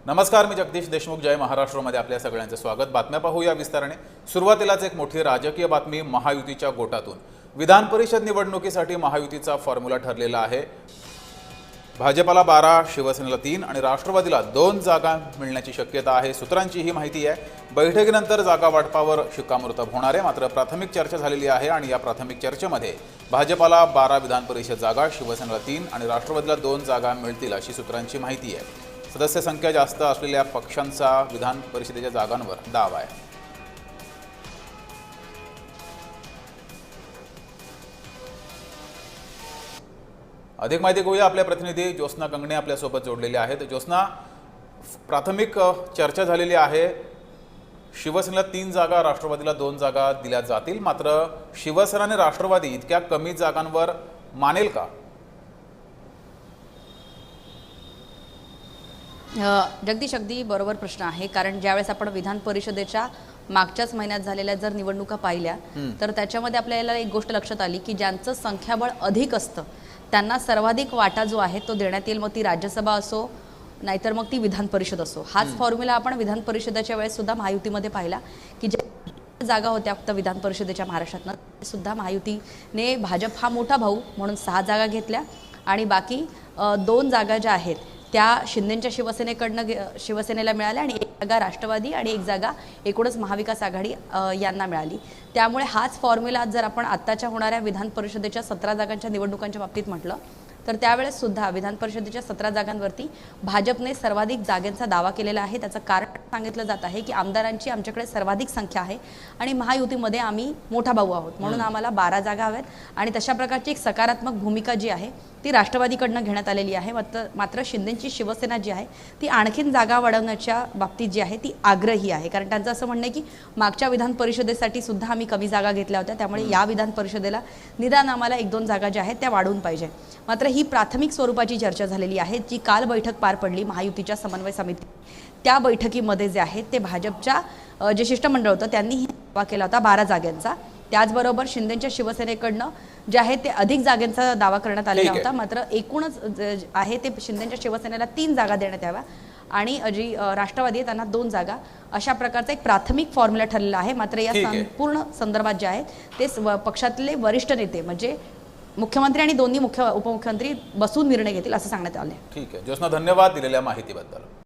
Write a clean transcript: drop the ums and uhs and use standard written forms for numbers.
नमस्कार, मी जगदीश देशमुख. जय महाराष्ट्रमध्ये आपल्या सगळ्यांचे स्वागत. बातम्या पाहूया विस्ताराने. सुरुवातीलाच एक मोठी राजकीय बातमी महायुतीच्या गोटातून. विधान परिषद निवडणुकीसाठी महायुतीचा फॉर्म्युला ठरलेला आहे. भाजपला 12, शिवसेनेला 3 आणि राष्ट्रवादीला 2 जागा मिळण्याची शक्यता आहे. सूत्रांची ही माहिती आहे. बैठकीनंतर जागा वाटपावर शिक्कामोर्तब होणार आहे. मात्र प्राथमिक चर्चा झालेली आहे आणि या प्राथमिक चर्चेमध्ये भाजपला 12 विधान परिषद जागा, शिवसेनेला 3 आणि राष्ट्रवादीला 2 जागा मिळतील अशी सूत्रांची माहिती आहे. सदस्य संख्या जास्त असलेल्या पक्षांचा विधान परिषदेच्या जागांवर दावा आहे. अधिक माहिती घेऊया. आपले प्रतिनिधी ज्योत्स्ना कंगणे आपल्यासोबत जोडलेले आहेत. ज्योत्स्ना, प्राथमिक चर्चा झालेली आहे. शिवसेनेला 3 जागा, राष्ट्रवादीला 2 जागा दिल्या जातील. मात्र शिवसेना आणि राष्ट्रवादी इतक्या कमी जागांवर मानेल का? जगदीश, अगदी बरोबर प्रश्न आहे. कारण ज्यावेळेस आपण विधान परिषदेच्या मागच्याच महिन्यात झालेल्या जर निवडणुका पाहिल्या तर त्याच्यामध्ये आपल्याला एक गोष्ट लक्षात आली की ज्यांचं संख्याबळ अधिक असतं त्यांना सर्वाधिक वाटा जो आहे तो देण्यात येईल. मग ती राज्यसभा असो नाहीतर मग ती विधान परिषद असो. हाच फॉर्म्युला आपण विधान परिषदेच्या वेळेस सुद्धा महायुतीमध्ये पाहिला की ज्या जागा होत्या फक्त विधान परिषदेच्या महाराष्ट्रातनं सुद्धा महायुतीने भाजप हा मोठा भाऊ म्हणून 6 जागा घेतल्या आणि बाकी 2 जागा ज्या आहेत त्या शिंदेच्या शिवसेनेला मिळाल्या आणि 1 जागा राष्ट्रवादी आणि 1 जागा एकूणच महाविकास आघाडी यांना मिळाली. त्यामुळे हाच फॉर्म्युला जर आपण आत्ताच्या होणाऱ्या विधान परिषदेच्या 17 जागांच्या निवडणुकांच्या बाबतीत म्हटलं तर त्यावेळेस सुद्धा विधान परिषदेच्या 17 जागांवरती भाजपने सर्वाधिक जागांचा दावा केलेला आहे. त्याचं कारण सांगितलं जात आहे की आमदारांची आमच्याकडे सर्वाधिक संख्या आहे आणि महायुतीमध्ये आम्ही मोठा भाऊ आहोत म्हणून आम्हाला 12 जागा हव्यात. आणि तशा प्रकारची एक सकारात्मक भूमिका जी आहे ती राष्ट्रवादीकडनं घेण्यात आलेली आहे. मात्र शिंदेची शिवसेना जी आहे ती आणखीन जागा वाढवण्याच्या बाबतीत जी आहे ती आग्रही आहे. कारण त्यांचं असं म्हणणं आहे की मागच्या विधान परिषदेसाठी सुद्धा आम्ही कमी जागा घेतल्या होत्या, त्यामुळे या विधान परिषदेला निदान आम्हाला 1-2 जागा ज्या आहेत त्या वाढवून पाहिजे. मात्र ही प्राथमिक स्वरूपाची चर्चा झालेली आहे जी काल बैठक पार पडली महायुतीच्या समन्वय समिती. त्या बैठकीमध्ये जे आहेत ते भाजपच्या जे शिष्टमंडळ होतं त्यांनी दावा केला होता 12 जागांचा. त्याचबरोबर शिंदेच्या शिवसेनेकडनं जे आहे ते अधिक जागांचा दावा करण्यात आलेला होता. मात्र एकूणच आहे ते शिंदेच्या शिवसेनेला 3 जागा देण्यात याव्या आणि जी राष्ट्रवादी आहे त्यांना 2 जागा, अशा प्रकारचा एक प्राथमिक फॉर्म्युला ठरलेला आहे. मात्र या संपूर्ण संदर्भात जे आहे ते पक्षातले वरिष्ठ नेते म्हणजे मुख्यमंत्री आणि दोन्ही उपमुख्यमंत्री बसून निर्णय घेतील असं सांगण्यात आले. ठीक आहे ज्योत्स्ना, धन्यवाद दिलेल्या माहितीबद्दल.